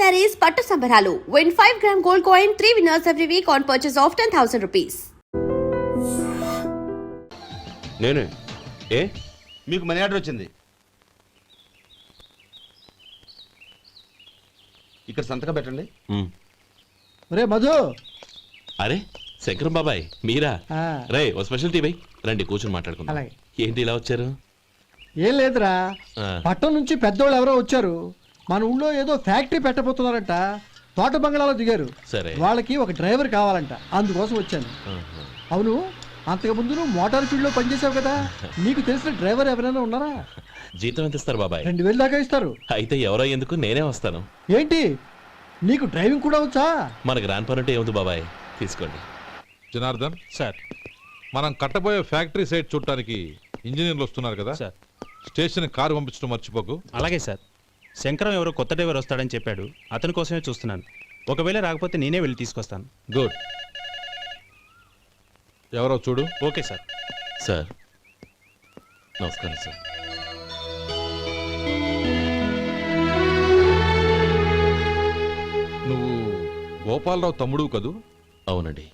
sarees పట్టు సంబరాలు. Win 5-gram gold coin, 3 winners every week on purchase of 10,000 rupees. నేనే ఏ మీకు మనీ ఆర్డర్ వచ్చింది. ఇక్కడ సంతకం పెట్టండి. రే మధు. అరే శంకరం బాబాయ్ మీరా? రే ఓ స్పెషల్ టీ బై రండి కూర్చొని మాట్లాడుకుందాం. ఏంటి ఇలా వచ్చారు? ఏం లేదురా, పట్టణం నుంచి పెద్దోళ్ళు ఎవరో వచ్చారు. మన ఊళ్ళో ఏదో ఫ్యాక్టరీ పెట్టబోతున్నారంట. తోట బంగ్లాలో దిగారు. సరే, వాళ్ళకి ఒక డ్రైవర్ కావాలంట, అందుకోసం వచ్చాను. అవును, అంతకు ముందు నువ్వు మోటార్ ఫీల్డ్ లో పనిచేసావు కదా, నీకు తెలిసిన డ్రైవర్ ఎవరైనా ఉన్నారా? జీతం ఎంత ఇస్తారు బాబాయ్? 2000 దాకా ఇస్తారు. అయితే ఎవరో ఎందుకు, నేనే వస్తాను. ఏంటి నీకు డ్రైవింగ్ కూడా వచ్చా? మనకు రాని పని అంటే ఏముంది బాబాయ్, తీసుకోండి. జనార్దన్ సార్, మనం కట్టబోయే ఫ్యాక్టరీ సైట్ చూడటానికి ఇంజనీర్లు వస్తున్నారు కదా సార్. స్టేషన్ కారు పంపించడం మర్చిపోకు. అలాగే సార్. శంకరం ఎవరో కొత్త డ్రైవర్ వస్తాడని చెప్పాడు, అతని కోసమే చూస్తున్నాను. ఒకవేళ రాకపోతే నేనే వెళ్ళి తీసుకొస్తాను. గుడ్. ఎవరో చూడు. Okay sir. సార్ నమస్కారం సార్. నువ్వు గోపాలరావు తమ్ముడు కదూ? అవునండి.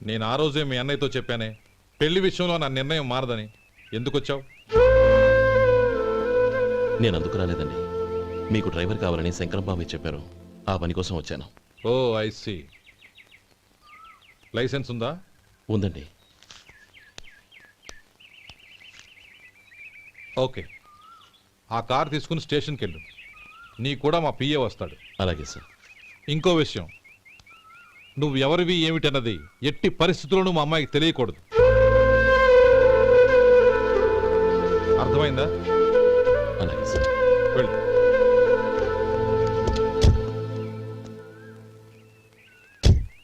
నేను ఆ రోజే మీ అన్నయ్యతో చెప్పానే, పెళ్లి విషయంలో నా నిర్ణయం మారదని. ఎందుకు వచ్చావు? నేను అందుకు రాలేదండి, మీకు డ్రైవర్ కావాలని శంకరం బాబాయ్ చెప్పారు, ఆ పని కోసం వచ్చాను. ఓ ఐ సీ. లైసెన్స్ ఉందా? ఉందండి. ఓకే, ఆ కార్ తీసుకుని స్టేషన్కి వెళ్ళు. నీ కూడా మా పిఏ వస్తాడు. అలాగే సార్. ఇంకో విషయం, నువ్వు ఎవరివి ఏమిటన్నది ఎట్టి పరిస్థితుల్లోనూ మా అమ్మాయికి తెలియకూడదు. అర్థమైందా? అలాగే సార్. వెళ్ళు.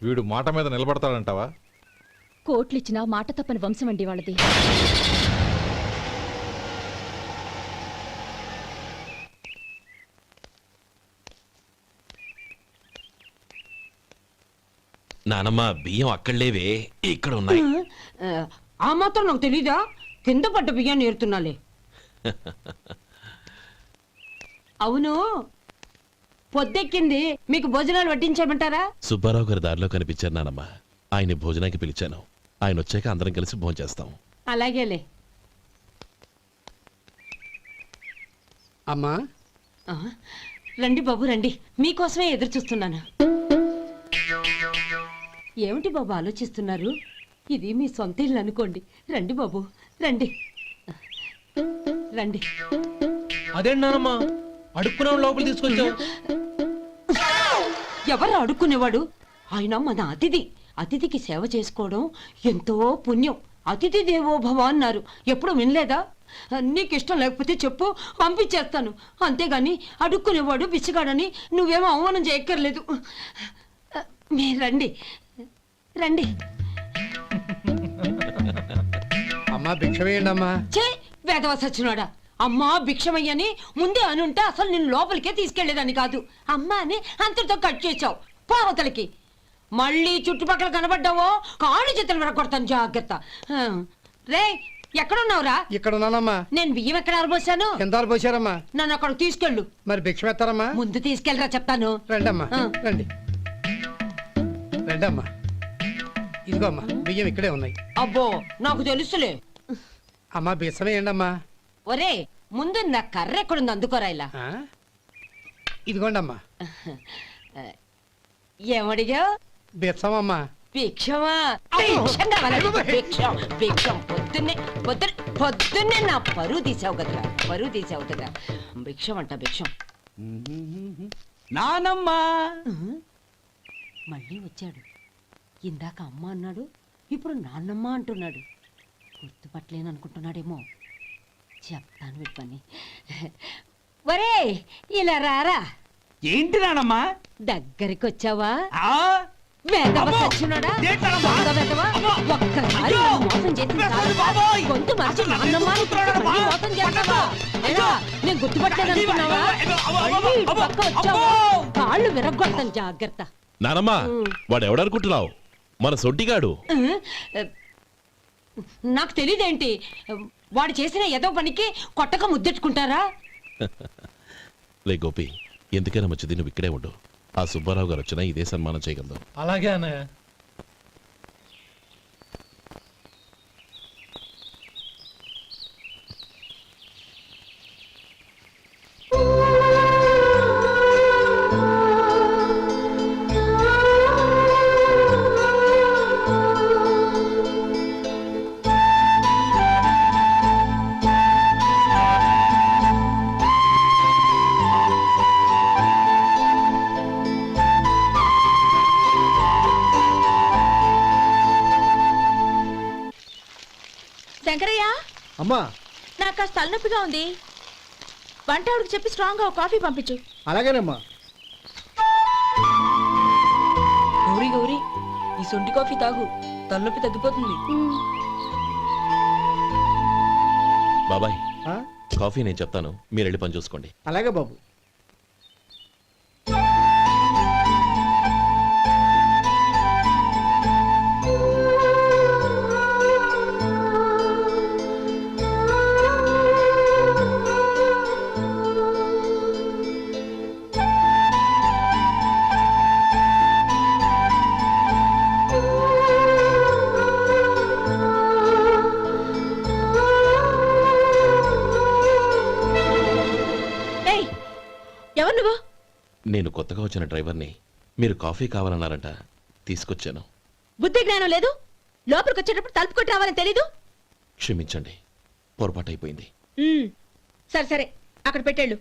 వీడు మాట మీద నిలబడతాడంటావా? కోట్లిచ్చినా మాట తప్పని వంశం అండి వాళ్ళది. నానమ్మ బియ్యం అక్కడలేవే, ఇక్కడ ఉన్నాయి. ఆ మాత్రం నాకు తెలీదా? కింద పడ్డ బియ్యాన్ని ఏరుతున్నాలే. అవును, పొద్దెక్కింది, మీకు భోజనాలు వడ్డించమంటారా? సుబ్బారావు గారి దారిలో కనిపించారు నానమ్మ, ఆయన భోజనానికి పిలిచాను. ఆయన వచ్చాక అందరం కలిసి భోజనం చేస్తాం. అలాగేలే. అమ్మా రండి బాబు రండి, మీకోసమే ఎదురు చూస్తున్నాను. ఏమిటి బాబు ఆలోచిస్తున్నారు? ఇది మీ సొంత ఇల్లు అనుకోండి. రండి బాబు రండి రండి. అదేంటమ్మా అడుక్కునే లోపల తీసుకొచ్చావు? ఎవరు అడుక్కునేవాడు? ఆయన మన అతిథి. అతిథికి సేవ చేసుకోవడం ఎంతో పుణ్యం. అతిథి దేవో భవ అన్నారు, ఎప్పుడు వినలేదా? నీకు ఇష్టం లేకపోతే చెప్పు, పంపించేస్తాను. అంతేగాని అడుక్కునేవాడు బిచ్చగాడని నువ్వేమో అవమానం చేయక్కర్లేదు. మీరు రండి రండి. అమ్మా భిక్ష వేయండి అమ్మా. చే వేదవ సచ్చినాడా, అమ్మా భిక్షమయ్యని ముందే అనుంటే అసలు నేను లోపలికే తీసుకెళ్లేదని కాదు. అమ్మా అని అంతటితో కట్ చేసావు. పావతలకి మళ్ళీ చుట్టుపక్కల కనబడ్డావో కాళ్ళు చేతులు విరగొడతాను, జాగ్రత్త. రే ఎక్కడున్నావురా? ఇక్కడ ఉన్నానమ్మా. నేను బియ్యం ఎక్కడ ఆరబోసాను? ఎంత ఆరబోసారమ్మా? నన్ను అక్కడ తీసుకెళ్ళు. మరి భిక్ష పెడతారమ్మా? ముందు తీసుకెళ్ళరా చెప్తాను. రండమ్మా రండి రండమ్మా. ఇదిగో అమ్మా బియ్యం ఇక్కడే ఉన్నాయి. అబ్బో నాకు తెలుసులే. అమ్మా బిచ్చం వేయండి అమ్మా. ఒరే ముందు నా కర్ర ఎక్కడుంది, అందుకోరా. ఇలా ఇదిగోండి అమ్మా. ఏమడిగా? బిచ్చమమ్మా. భిక్షమా? భిక్షం కావాలండి, భిక్షం భిక్షం. పొద్దున్నే నా పరువు తీసావు కదరా, పరువు తీసావు కదా. భిక్షం అంట భిక్షం. నానమ్మా మళ్ళీ వచ్చాడు. ఇందాక అమ్మ అన్నాడు, ఇప్పుడు నాన్నమ్మ అంటున్నాడు. గుర్తుపట్టలేననుకుంటున్నాడేమో. చెప్తాను విప్పని. ఒరే ఇలా రారా. ఏంటి నానమ్మా? దగ్గరికి వచ్చావా? వేదవ సచ్చినోడా, దొంగ వేదవ. ఒక్కసారి మోసం చేసి గొంతు మార్చి నాన్నమ్మ మళ్ళీ మోసం చేస్తావా? ఏరా, నేను గుర్తుపట్టలేదనుకున్నావా? మళ్ళీ ఇటు పక్క వచ్చావా కాళ్ళు విరగొడతాను, జాగ్రత్త. నానమ్మ వాడు ఎవడనుకుంటున్నావు? మన సొడ్డిగాడు. నాకు తెలీదేంటి? వాడు చేసిన ఏదో పనికి కొట్టక ముద్దెట్టుకుంటారా? లే గోపి, ఎందుకైనా మంచిది నువ్వు ఇక్కడే ఉండు. ఆ సుబ్బారావు గారు వచ్చినా ఇదే సన్మానం చేయగలదు. అలాగే అన్నయ్య. శంకరయ్య, అమ్మా నాకు కాస్త తలనొప్పిగా ఉంది. వంట ఆవిడకి చెప్పి స్ట్రాంగ్ గా కాఫీ పంపించు. అలాగేనమ్మా. గౌరీ గౌరీ, ఈ సొంటి కాఫీ తాగు, తలనొప్పి తగ్గిపోతుంది. బాబాయ్ ఆ? కాఫీ నేను చెప్తాను, మీరు వెళ్ళి పని చూసుకోండి. అలాగే బాబు. ఏయ్, ఎవరు నువ్వు? నేను కొత్తగా వచ్చిన డ్రైవర్ని. మీరు కాఫీ కావాలన్నారంట, తీసుకొచ్చాను. బుద్ధి జ్ఞానం లేదు. లోపలికి వచ్చేటప్పుడు తలుపు కొట్టి రావాలని తెలీదు. క్షమించండి, పొరపాటు అయిపోయింది. సరే సరే, అక్కడ పెట్టేళ్ళు.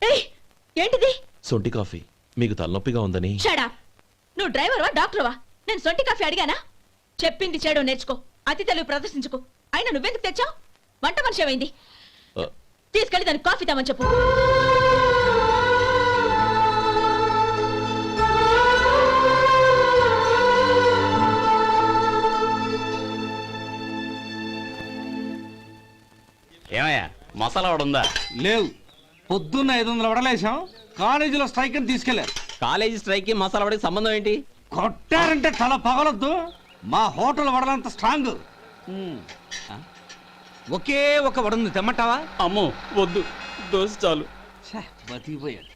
ఏయ్, ఏంటిది? సొంటి కాఫీ. మీకు తలనొప్పిగా ఉందని. షడా, నువ్వు డ్రైవర్వా డాక్టర్వా? నేను సొంటి కాఫీ అడిగానా? చెప్పింది చేయడం నేర్చుకో, అతి తెలివి ప్రదర్శించుకో. అయినా నువ్వెందుకు తెచ్చావు? వంట మనిషి ఏమైంది? ఆ, తీసుకెళ్ళి దానికి కాఫీ తామని చెప్పు. ఏమయ్యా మసాలా వాడు ఉందా? లేవు. పొద్దున్న 500 వడలేసాం. కాలేజీలో స్ట్రైక్ అని తీసుకెళ్లారు. కాలేజీ స్ట్రైక్ కి మసాలా వాడికి సంబంధం ఏంటి? కొట్టారంటే తల పగలొద్దు. మా హోటల్ వడలంత స్ట్రాంగ్. ఒకే ఒక వడుంది, తెమ్మంటావా? అమ్మో వద్దు, దోశ చాలు. బతికిపోయాడు.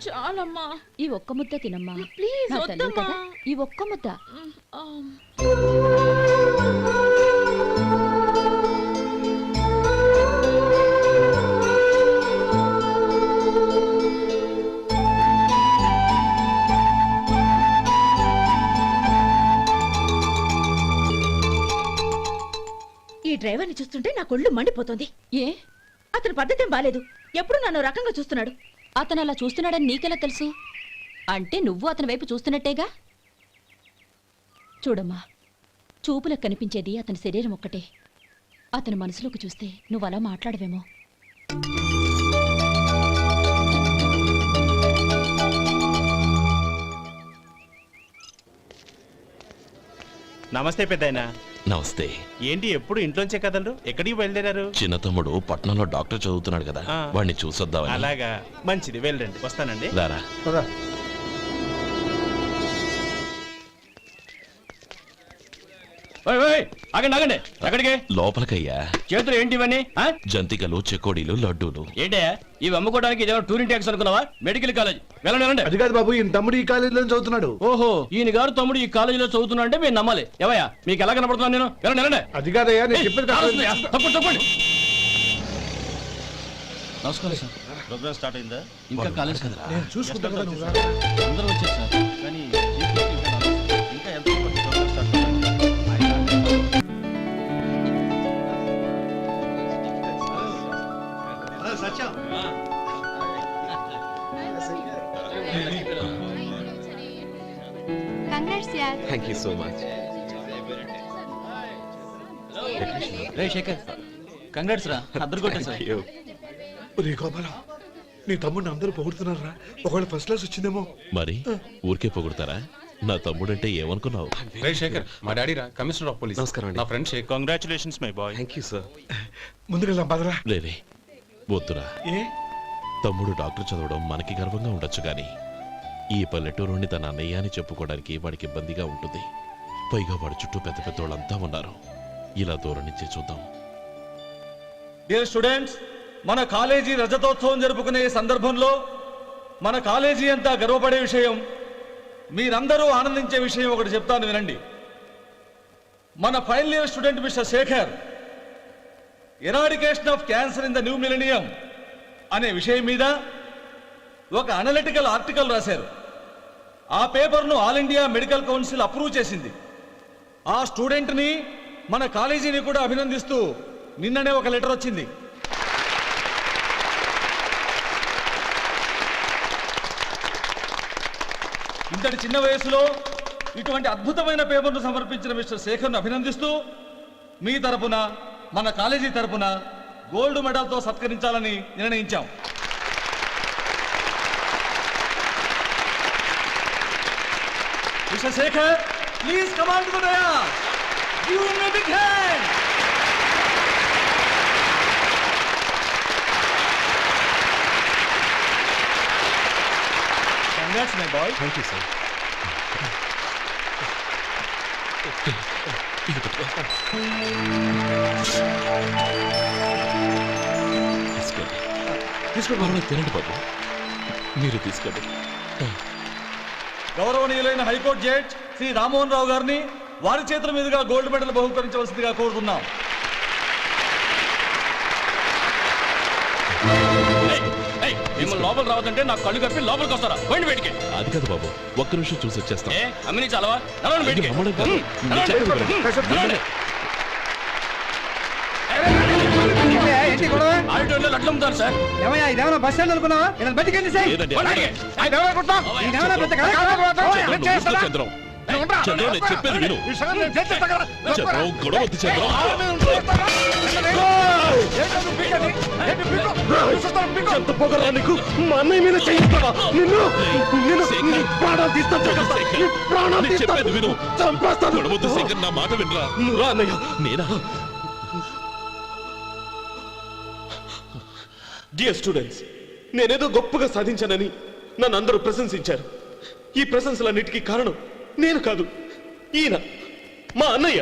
చాలమ్మా, ఈ ఒక్క ముద్ద తినమ్మా ప్లీజ్. నా తల్లి కదా, ఈ ఒక్క ముద్ద. ఈ డ్రైవర్ని చూస్తుంటే నా కొళ్ళు మండిపోతుంది. ఏ? అతని పద్ధతేం బాలేదు. ఎప్పుడు నన్ను రకంగా చూస్తున్నాడు. అతను అలా చూస్తున్నాడని నీకెలా తెలుసు? అంటే నువ్వు అతని వైపు చూస్తున్నట్టేగా. చూడమ్మా, చూపులకు కనిపించేది అతని శరీరం ఒక్కటే. అతని మనసులోకి చూస్తే నువ్వు అలా మాట్లాడవేమో. నమస్తే పెద్దాయనా. నమస్తే. ఏంటి ఎప్పుడు ఇంట్లోంచే కదలరు? ఎక్కడికి బయలుదేరారు? చిన్న తమ్ముడు పట్నంలో డాక్టర్ చదువుతున్నాడు కదా, ఆ. వాడిని చూసొద్దామని. అలాగా, మంచిది, వెళ్ళండి. వస్తానండి. రారా. పద. ఆగండి ఆగండి, ఎక్కడికి? లోపలికయ్యా. చేతులు ఏంటి ఇవన్నీ? జంతికలు, చెకోడీలు, లడ్డూలు. ఏంటయ్యా ఇవి అమ్ముకోవడానికి ఇదేమో టూరింగ్ ట్యాక్స్ అనుకున్నావా? Medical college. వెళ్ళండి. అది కాదు బాబు, ఈయన తమ్ముడు ఈ కాలేజీలో చదువుతున్నాడు. ఓహో, ఈయన గారు తమ్ముడు ఈ కాలేజీలో చదువుతున్నా అంటే మీరు నమ్మాలి. ఎవయ్యా మీకు ఎలా కనపడుతున్నాను నేను? వెళ్ళండి. అది కాదయ్యా, నేను చెప్పేది తప్పండి. నమస్కారం సార్. ప్రోగ్రామ్ స్టార్ట్ అయిందా? ఇంకా కాలేజ్ కదా. నేను చూసుకుంటా కదా నువ్వు రా. అందరూ వచ్చారు సార్. కానీ ఇంకా ఎంత ప్రోగ్రామ్ స్టార్ట్ అవ్వాలి? Thank you so much. రే శేఖర్, కంగ్రాట్స్ రా, అద్దరు కొట్టా సార్. ఒరే గోపాలం, నీ తమ్ముడిని అందరూ పొగుడుతున్నారా? ఒకవేళ ఫస్ట్ క్లాస్ వచ్చిందేమో. మరి ఊరికే పొగుడతారా? నా తమ్ముడంటే ఏమనుకున్నావు? రే శేఖర్, మా డాడీ రా, కమిషనర్ ఆఫ్ పోలీస్. నమస్కారం అండి. నా friend Shekhar. Congratulations my boy. Thank you sir. ముందుకెళ్దాం పదరా. లేదే వద్దురా. ఏ తమ్ముడు డాక్టర్ చదవడం మనకి గర్వంగా ఉండొచ్చు కానీ ఈ పల్లెటూరుని తన అన్నయ్య అని చెప్పుకోవడానికి వాడికి ఇబ్బందిగా ఉంటుంది. పైగా వాడి చుట్టూ పెద్ద పెద్దోళ్ళంతా ఉన్నారు. ఇలా దూరం నుంచి చూద్దాం. డియర్ స్టూడెంట్స్, మన కాలేజీ రజతోత్సవం జరుపుకునే ఈ సందర్భంలో మన కాలేజీ అంతా గర్వపడే విషయం, మీరందరూ ఆనందించే విషయం ఒకటి చెప్తాను వినండి. మన final year student mister Shekhar eradication of cancer in the new millennium అనే విషయం మీద ఒక అనలిటికల్ ఆర్టికల్ రాశారు. ఆ పేపర్ను all India medical council approve చేసింది. ఆ స్టూడెంట్ని మన కాలేజీని కూడా అభినందిస్తూ నిన్ననే ఒక లెటర్ వచ్చింది. ఇంతటి చిన్న వయసులో ఇటువంటి అద్భుతమైన పేపర్ను సమర్పించిన మిస్టర్ శేఖర్ను అభినందిస్తూ మీ తరపున మన కాలేజీ తరపున గోల్డ్ మెడల్తో సత్కరించాలని నిర్ణయించాం. Mister Shekhar, please come on to the dais. Give him a big hand. Congrats, my boy. Thank you sir. తీసుకోండి. తినండి బాబు, మీరు తీసుకోండి. గౌరవనీయులైన హైకోర్టు జడ్జ్ శ్రీ రామ్మోహన్ రావు గారిని వారి చేతుల మీదుగా గోల్డ్ మెడల్ బహుకరించవలసిందిగా కోరుతున్నాం. మిమ్మల్ని లోపల రావద్దంటే నాకు కళ్ళు కప్పి లోపలికి వస్తారా? పోయింది బయటికి. అది కాదు బాబు, ఒక్క నిమిషం చూసి వచ్చేస్తాం. అమ్మిని చాలవా? నడవండి బయటికి. అమ్మడం కాదు, నేను చెప్పేది వినండి. ఆడిటోరియంలో లడ్లు అమ్ముతారు సార్. ఏమయ్యా ఇదేమన్నా బస్ స్టాండ్ అనుకున్నావా? ఇలా బయటికి లేదండి, బయటికి. చంద్రం, చంద్రం, నేను చెప్పేది విను. చంద్రం, గొడవ వద్దు చంద్రం. ఎంత పొగరా నీకు? మా అన్నయ్య మీద చేయిస్తావా? నేను చెప్పేది విను. గొడవ వద్దు శేఖర్, నా మాట వినరా. నువ్వు అన్నయ్య. నేనా? డియర్ స్టూడెంట్స్, నేనేదో గొప్పగా సాధించానని నన్ను అందరూ ప్రశంసించారు. ఈ ప్రశంసలన్నిటికీ కారణం నేను కాదు, ఈయన మా అన్నయ్య.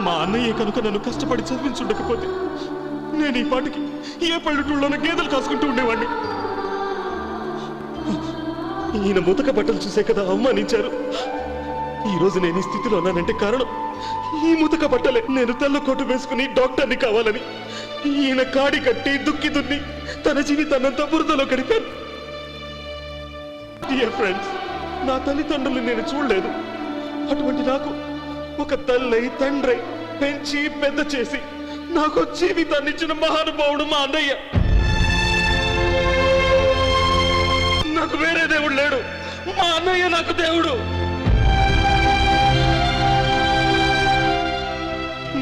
మా అన్నయ్య కనుక నన్ను కష్టపడి చదివించుండకపోతే నేను ఈ పాటికి ఏ పల్లెటూళ్ళలోనూ గేదెలు కాసుకుంటూ ఉండేవాడిని. ఈయన ముతక బట్టలు చూసే కదా అవమానించారు. ఈ రోజు నేను ఈ స్థితిలో ఉన్నానంటే కారణం ఈ ముతక బట్టలే. నేను తెల్ల కోటు వేసుకుని డాక్టర్ని కావాలని ఈయన కాడి కట్టి దుక్కి దున్ని తన జీవితాన్నంతా బురదలో గడిపాను. డియర్ ఫ్రెండ్స్, నా తల్లిదండ్రులు నేను చూడలేదు. అటువంటి నాకు ఒక తల్లి తండ్రి పెంచి పెద్ద చేసి నాకు జీవితాన్ని ఇచ్చిన మహానుభావుడు మా అన్నయ్య. నాకు వేరే దేవుడు లేడు, మా అన్నయ్య నాకు దేవుడు.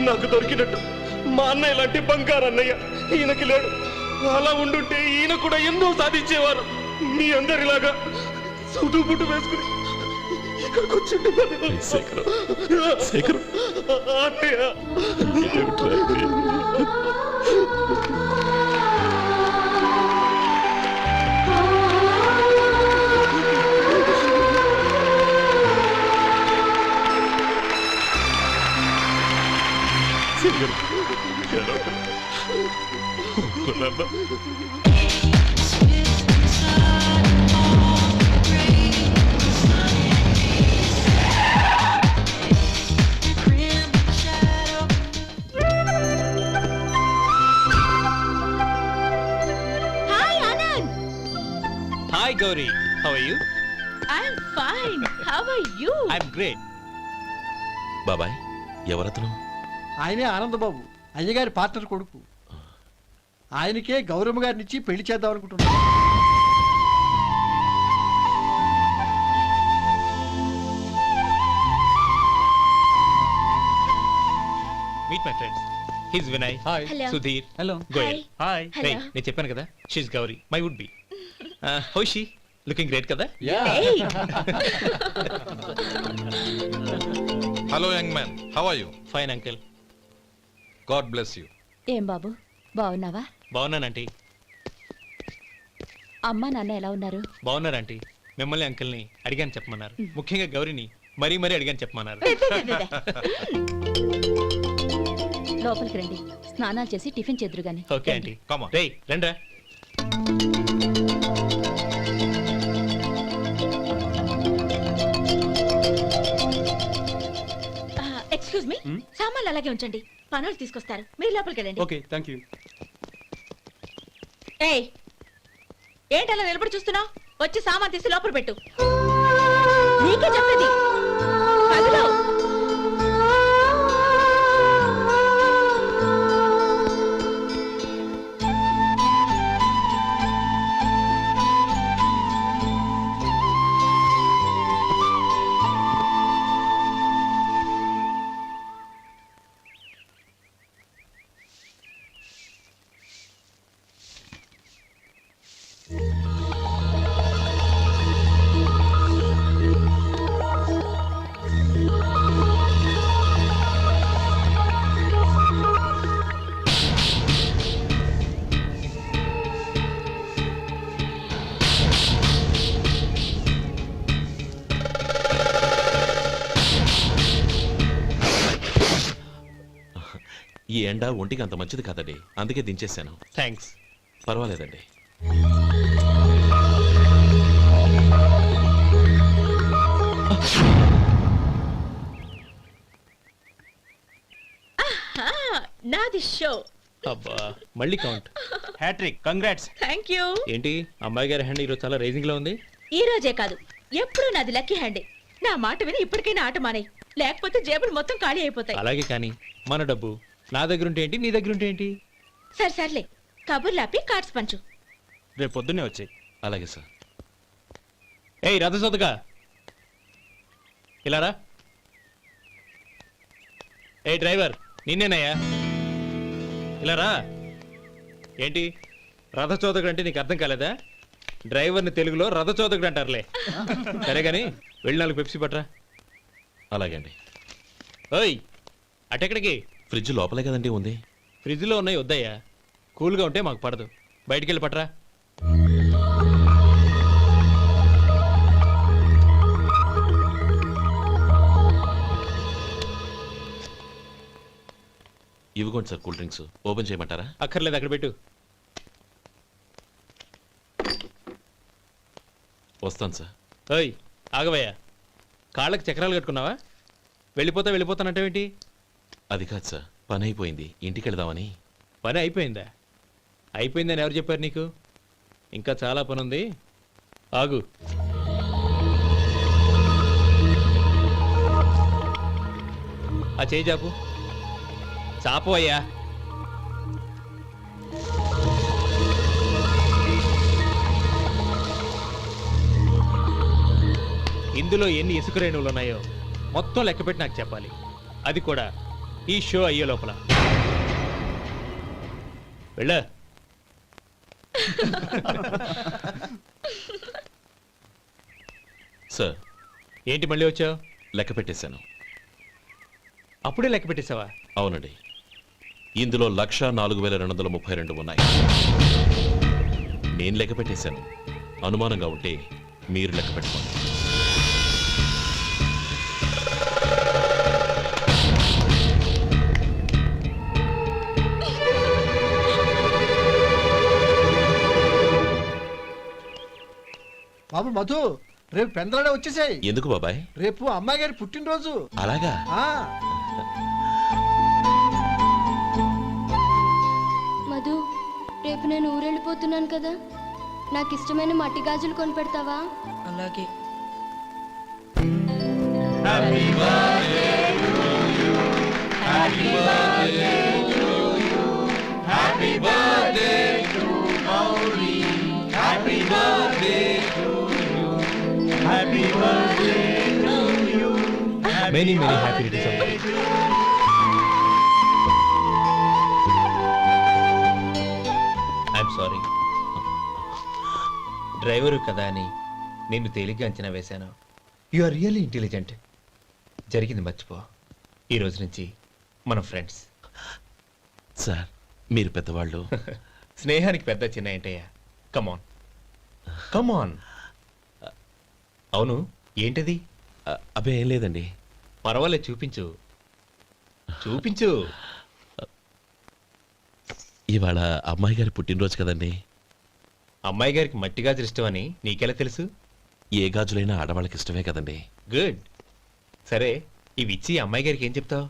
నాకు దొరికినట్టు మా అన్నయ్య లాంటి బంగారు అన్నయ్య ఈయనకి లేడు. అలా ఉండుంటే ఈయన కూడా ఎన్నో సాధించేవారు. మీ అందరిలాగా సుదుబుట్టు వేసుకుని ఇక్కడికి వచ్చి శేఖర్, శేఖర్, అన్నయ్య. Hi Anand. Hi Gauri, how are you? I'm fine. How are you? I'm great. బాబాయ్, ఎవరతను? ఆయనే ఆనందబాబు, అయ్యగారి పార్ట్నర్ కొడుకు. ఆయనకే గౌరమ్మ గారిని ఇచ్చి పెళ్లి చేద్దాం అనుకుంటున్నాను. Meet my friends. His Vinay, hi. Hello. Sudhir, hello. Goyal. Hi. రే, హలో. నేను చెప్పాను కదా, she's Gauri, my would be. How she? Looking great కదా ఏయ్, hello young man, how are you? Fine uncle. God bless you. ఏం బాబు బాగున్నావా? బాగున్నానంటీ. అమ్మా నాన్న ఎలా ఉన్నారు? బాగున్నారంటీ. మిమ్మల్ని అంకిల్ని అడిగాను చెప్పమన్నారు. ముఖ్యంగా గౌరిని మరీ మరీ అడిగాను చెప్పమన్నారు. లోపలికి రండి, స్నానాలు చేసి టిఫిన్ చేదురు గాని. Okay aunty. Come on. రేయ్ రండ్రా. ఎక్స్క్యూజ్ మీ, సామాన్లు అలాగే ఉంచండి, పనులు తీసుకొస్తారు. మీరు లోపలికి వెళ్ళండి. Okay thank you. ఏయ్, ఏంటి అలా నిలబడి చూస్తున్నావు? వచ్చి సామాన్ తీసి లోపల పెట్టు. నీకే చెప్పేది. కదులు. ఈ ఎండ ఒంటికి అంత మంచిది కాదండి, అందుకే దించేశాను. థ్యాంక్స్. పర్వాలేదండి. నాది షో. అబ్బా మళ్ళీ count. Hattrick, congrats. Thank you. ఏంటి అమ్మాయి గారి హ్యాండ్ ఈరోజు చాలా రైజింగ్ లో ఉంది. ఈ రోజే కాదు, ఎప్పుడు నాది లక్కీ హ్యాండే. నా మాట విని ఇప్పటికైనా ఆట మానేయ్, లేకపోతే జేబులు మొత్తం ఖాళీ అయిపోతాయి. అలాగే కానీ మన డబ్బు నా దగ్గర ఉంటే ఏంటి, నీ దగ్గర ఉంటే ఏంటి? సరే సర్లే, కబుర్లు ఆపి కార్డ్స్ పంచు. రేపు పొద్దున్నే వచ్చాయి. అలాగే సార్. ఏయ్ రథసోదగా ఇలా రా. ఏ డ్రైవర్ నిన్నేనయ్యా, ఇలా రా. ఏంటి రథచోదకుడు అంటే నీకు అర్థం కాలేదా? డ్రైవర్ని తెలుగులో రథచోదకుడు అంటారులే. సరే గాని వెళ్ళి 4 పెప్సీ పట్రా. అలాగే అండి. ఓయ్ అటెక్కడికి? ఫ్రిడ్జ్ లోపలే కదండి ఉంది. ఫ్రిడ్జ్లో ఉన్నాయి వద్దయ్యా, కూల్గా ఉంటే మాకు పడదు. బయటికి వెళ్ళి పట్రా. ఇవ్వకోండి సార్ కూల్ డ్రింక్స్. ఓపెన్ చేయమంటారా? అక్కర్లేదు, అక్కడ పెట్టు. వస్తాను సార్. ఓయ్ ఆగవయ్యా, కాళ్ళకి చక్రాలు కట్టుకున్నావా? వెళ్ళిపోతానంటావేంటి? అది కాదు సార్, పని అయిపోయింది, ఇంటికి వెళదామని. పని అయిపోయిందా? అయిపోయిందని ఎవరు చెప్పారు నీకు? ఇంకా చాలా పని ఉంది, ఆగు. ఆ చేయి చాపు. చాపు అయ్యా. ఇందులో ఎన్ని ఇసుక రేణువులు ఉన్నాయో మొత్తం లెక్కపెట్టి నాకు చెప్పాలి, అది కూడా ఈ షో అయ్యే లోపల. వెళ్ళ. సార్ ఏంటి మళ్ళీ వచ్చావు? లెక్క పెట్టేశాను. అప్పుడే లెక్క పెట్టేశావా? అవునండి, ఇందులో 1,04,232 ఉన్నాయి. నేను లెక్క పెట్టేశాను. అనుమానంగా ఉంటే మీరు లెక్క పెట్టుకోండి. బాబు మధు, రేపు పెందలాడే వచ్చేసాయి. ఎందుకు బాబాయ్? రేపు అమ్మాయి గారి పుట్టినరోజు. అలాగా? మధు, రేపు నేను ఊరెళ్ళిపోతున్నాను కదా, నాకు ఇష్టమైన మట్టి గాజులు కొనిపెడతావా? అలాగే. Many happy returns of the day. I'm sorry. Driver కదా అని నిన్ను తేలిగ్గా అంచనా వేశాను. You are really intelligent. జరిగింది మర్చిపో. ఈ రోజు నుంచి మనం ఫ్రెండ్స్. సార్ మీరు పెద్దవాళ్ళు. స్నేహానికి పెద్ద చిన్న ఏంటయ్యా? కమాన్ కమాన్. అవును, ఏంటది? అబ్బే ఏం లేదండి. పర్వాలేదు, చూపించు చూపించు. ఇవాళ అమ్మాయి గారి పుట్టినరోజు కదండి. అమ్మాయి గారికి మట్టి గాజులు ఇష్టం అని నీకెలా తెలుసు? ఏ గాజులైనా ఆడవాళ్ళకి ఇష్టమే కదండి. గుడ్. సరే, ఇవి ఇచ్చి అమ్మాయి గారికి ఏం చెప్తావు?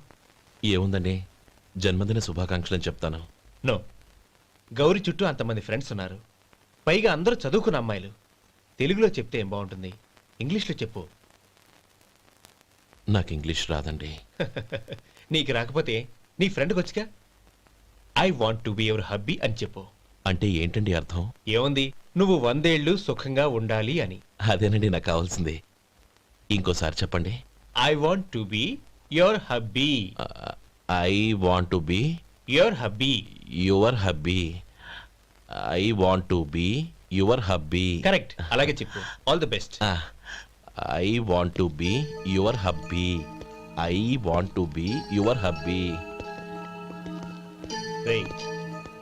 ఏముందండి, జన్మదిన శుభాకాంక్షలు అని చెప్తాను. నో, గౌరీ చుట్టూ అంతమంది ఫ్రెండ్స్ ఉన్నారు, పైగా అందరూ చదువుకున్న అమ్మాయిలు. తెలుగులో చెప్తే ఏం బాగుంటుంది? ఇంగ్లీష్లో చెప్పు. నాకు ఇంగ్లీష్ రాదండి. నీకు రాకపోతే నీ ఫ్రెండ్కి వచ్చిగా I want to be your hubby అని చెప్పు. అంటే ఏంటండి అర్థం? ఏముంది, నువ్వు 100 ఏళ్ళు సుఖంగా ఉండాలి అని. అదేనండి నాకు కావాల్సింది. ఇంకోసారి చెప్పండి. I want to be your hubby. I want to be your hubby. Your hubby. I want to be your hubby. Correct, అలాగే చెప్పు. All the best. I want to be your hubby. I want to be your hubby.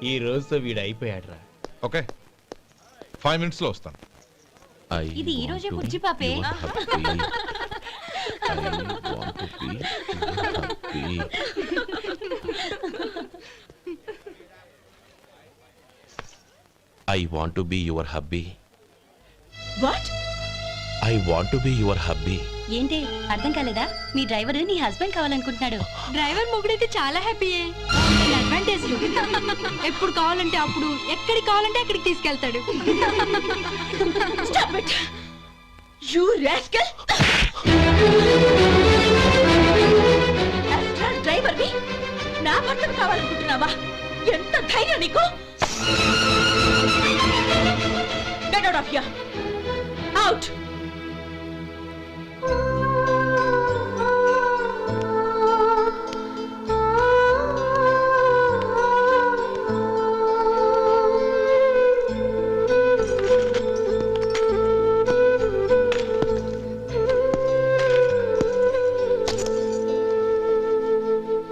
ఈ రోజుతో వీడు అయిపోయాడురా. Okay, 5 minutes లో వస్తాను. ఇది ఈ రోజే బుజ్జి పాపే. I want to be your hubby. What? I want to be your hubby. ఏంటి అర్థం కాలేదా? మీ డ్రైవర్ నీ హస్బెండ్ కావాలనుకుంటున్నాడు. డ్రైవర్ మొగుడైతే చాలా హ్యాపీయే. అడ్వాంటేజ్ ఎప్పుడు కావాలంటే అప్పుడు, ఎక్కడికి కావాలంటే అక్కడికి తీసుకెళ్తాడు. Stop it you rascal. Driver వి నా భర్తను కావాలనుకుంటున్నావా? ఎంత ధైర్యం నీకు? Get out of here. Out.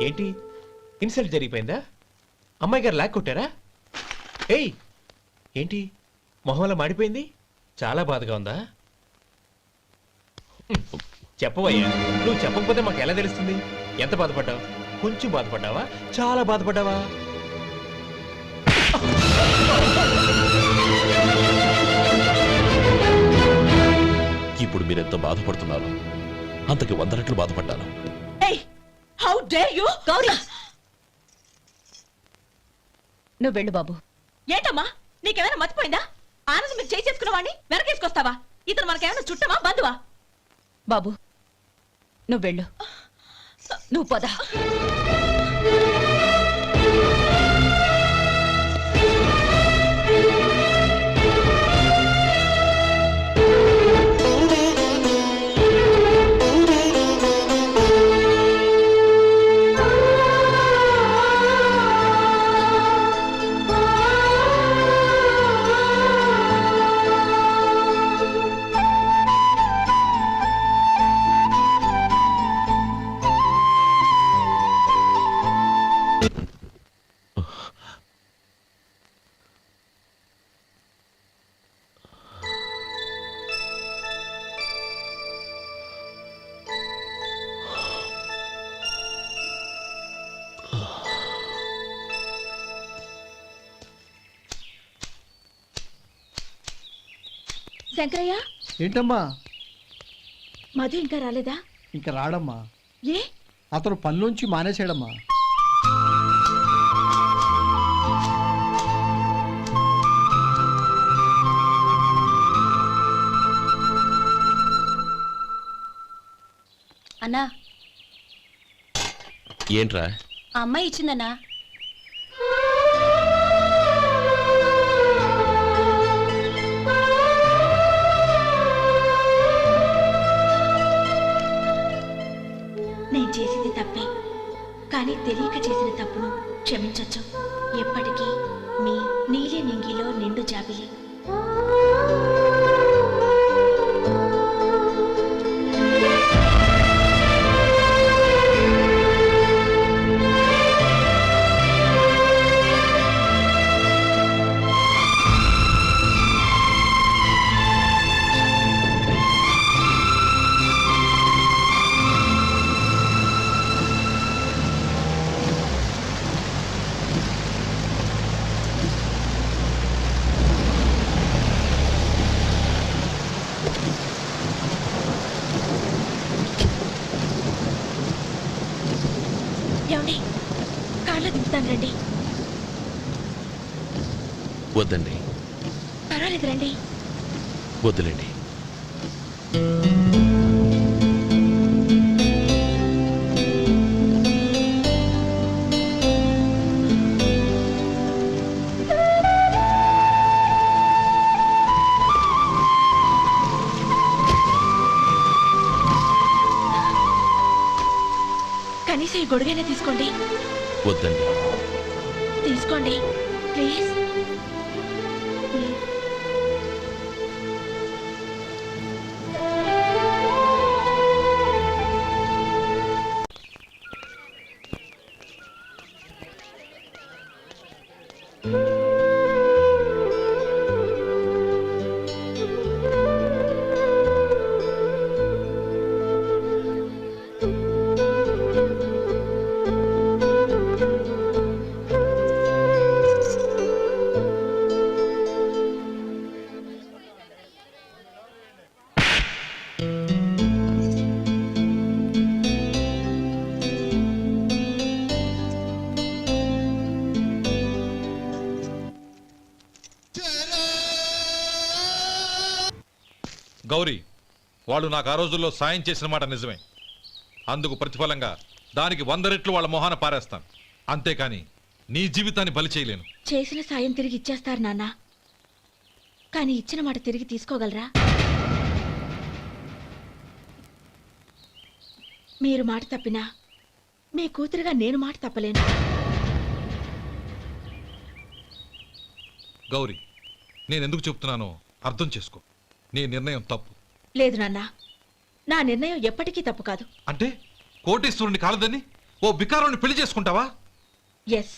ఏంటి, ఇన్సల్ట్ జరిగిపోయిందా? అమ్మాయి గారు లాక్ కొట్టారా? ఏయ్, ఏంటి మొహంలో మాడిపోయింది? చాలా బాధగా ఉందా? చెప్పవయ్యా, నువ్వు చెప్పకపోతే మాకు ఎలా తెలుస్తుంది? ఎంత బాధపడ్డావు? కొంచెం బాధపడ్డావా? చాలా బాధపడ్డావా? ఇప్పుడు మీరెంత బాధపడుతున్నారు, అంతకి 100 రెట్లు బాధపడ్డాను. How dare you! గౌరీ, నువ్వు వెళ్ళు బాబు. ఏంటమ్మా, నీకేమైనా మర్చిపోయిందా? ఆనందం మీరు చేసుకున్న వాడిని వెనకేసుకొస్తావా? ఇతను మనకేమైనా చుట్టమా బంధువా? బాబు నువ్వు వెళ్ళు. నువ్వు పద. శంకరయ్య, ఏంటమ్మా? మధు ఇంకా రాలేదా? ఇంకా రాడమ్మా. ఏ? అతను పనిలోంచి మానేసాడమ్మా. అన్నా, ఏంట్రా? ఆ అమ్మాయి ఇచ్చిందన్నా. నేను చేసింది తప్పే, కానీ తెలియక చేసిన తప్పును క్షమించొచ్చు. ఎప్పటికీ మీ నీలి నింగిలో నిండు జాబిలి. ఏమండి కార్లో దింపుతాను రండి. వద్దండి, పర్వాలేదు రండి. వద్దులేండి. కనీసం ఈ గొడుగైనా తీసుకోండి. వద్దండి. తీసుకోండి ప్లీజ్. గౌరీ, వాళ్ళు నాకు ఆ రోజుల్లో సాయం చేసిన మాట నిజమే. అందుకు ప్రతిఫలంగా దానికి 100 రెట్లు వాళ్ళ మొహాన పారేస్తాను. అంతేకాని నీ జీవితాన్ని బలి చేయలేను. చేసిన సాయం తిరిగి ఇచ్చేస్తారు నాన్న, కానీ ఇచ్చిన మాట తిరిగి తీసుకోగలరా? మీరు మాట తప్పినా మీ కూతురుగా నేను మాట తప్పలేను. గౌరీ, నేనెందుకు చెప్తున్నానో అర్థం చేసుకో. నీ నిర్ణయం తప్పు. లేదు నాన్న, నా నిర్ణయం ఎప్పటికీ తప్పు కాదు. అంటే కోటేశ్వరుని కాలదని ఓ బికారుని పెళ్లి చేసుకుంటావా? ఎస్,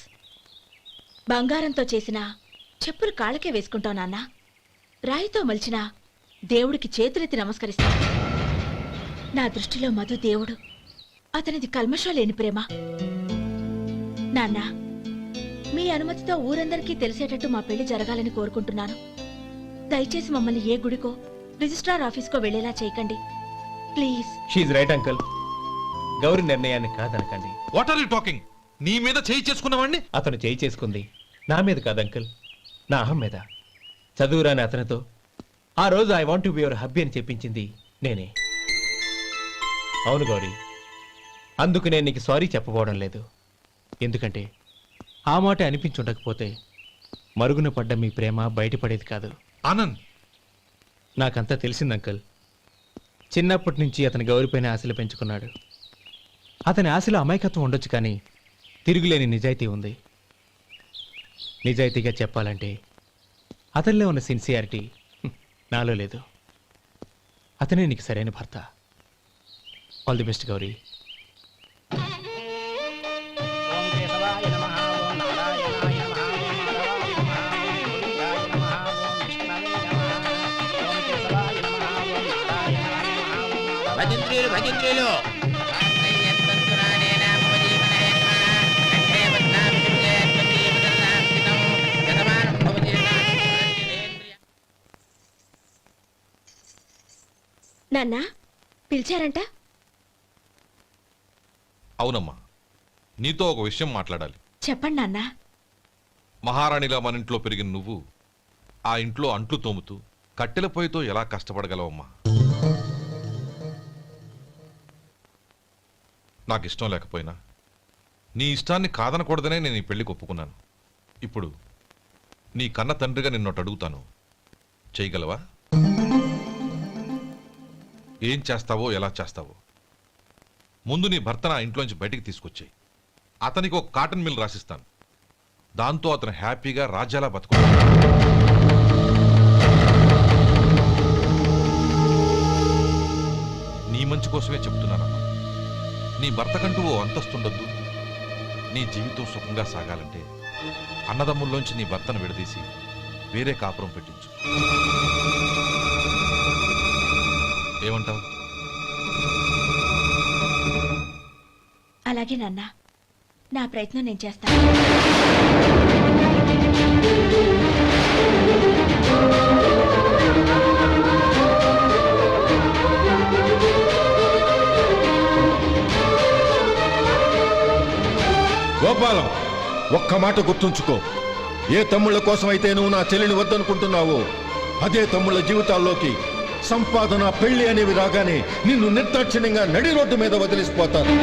బంగారంతో చేసిన చెప్పులు కాళ్ళకే వేసుకుంటావు నాన్న. రాయితో మలిచిన దేవుడికి చేతులెత్తి నమస్కరిస్తాను. నా దృష్టిలో మధు దేవుడు, అతనిది కల్మషం లేని ప్రేమ. నాన్న, మీ అనుమతితో ఊరందరికీ తెలిసేటట్టు మా పెళ్లి జరగాలని కోరుకుంటున్నాను. దయచేసి మమ్మల్ని ఏ గుడికో రిజిస్ట్రార్ ఆఫీస్కో వెళ్లేలా చేయకండి please. She's right uncle. Gauri నిర్ణయాన్ని కాదనకండి. What are you talking? నీ మీద చేయి చేసుకున్నవాడిని అతను చేయి చేసుకుంది నా మీద కాదు అంకుల్, నా అహం మీద. చదువురాని అతనితో ఆ రోజు I want to be your hubby అని చెప్పించింది నేనే. అవును గౌరీ, అందుకు నేను నీకు సారీ చెప్పబోవడం లేదు. ఎందుకంటే ఆ మాట అనిపించుండకపోతే మరుగున పడ్డ మీ ప్రేమ బయటపడేది కాదు. ఆనంద్, నాకంతా తెలిసింది అంకుల్. చిన్నప్పటి నుంచి అతని గౌరీపైన ఆశలు పెంచుకున్నాడు. అతని ఆశలో అమాయకత్వం ఉండొచ్చు, కానీ తిరుగులేని నిజాయితీ ఉంది. నిజాయితీగా చెప్పాలంటే అతనిలో ఉన్న సిన్సియారిటీ నాలో లేదు. అతనే నీకు సరైన భర్త. All the best Gauri. భజంత్రీలు నాన్న, పిలిచారంట? అవునమ్మా, నీతో ఒక విషయం మాట్లాడాలి. చెప్పండి నాన్న. మహారాణిలా మన ఇంట్లో పెరిగిన నువ్వు ఆ ఇంట్లో అంట్లు తోముతూ కట్టెల పొయ్యితో ఎలా కష్టపడగలవమ్మా? నాకు ఇష్టం లేకపోయినా నీ ఇష్టాన్ని కాదనకూడదనే నేను ఈ పెళ్లికి ఒప్పుకున్నాను. ఇప్పుడు నీ కన్న తండ్రిగా నిన్నొట్టు అడుగుతాను, చేయగలవా? ఏం చేస్తావో, ఎలా చేస్తావో ముందు నీ భర్తను ఆ ఇంట్లోంచి బయటికి తీసుకొచ్చాయి. అతనికి ఒక కాటన్ మిల్ రాసిస్తాను. దాంతో అతను హ్యాపీగా రాజ్యాలా బతుకుతాడు. నీ మంచి కోసమే చెప్తున్నానమ్మా. నీ భర్తకంటూ ఓ అంతస్తుండొద్దు. నీ జీవితం సుఖంగా సాగాలంటే అన్నదమ్ముల్లోంచి నీ భర్తను విడదీసి వేరే కాపురం పెట్టించు. ఏమంటావు? అలాగే నాన్న, నా ప్రయత్నం నేను చేస్తాను. గోపాలం, ఒక్క మాట గుర్తుంచుకో. ఏ తమ్ముళ్ళ కోసం అయితే నువ్వు నా చెల్లిని వద్దనుకుంటున్నావో అదే తమ్ముళ్ళ జీవితాల్లోకి సంపాదన, పెళ్లి అనేవి రాగానే నిన్ను నిర్దాక్షిణ్యంగా నడి రోడ్డు మీద వదిలిసిపోతారు.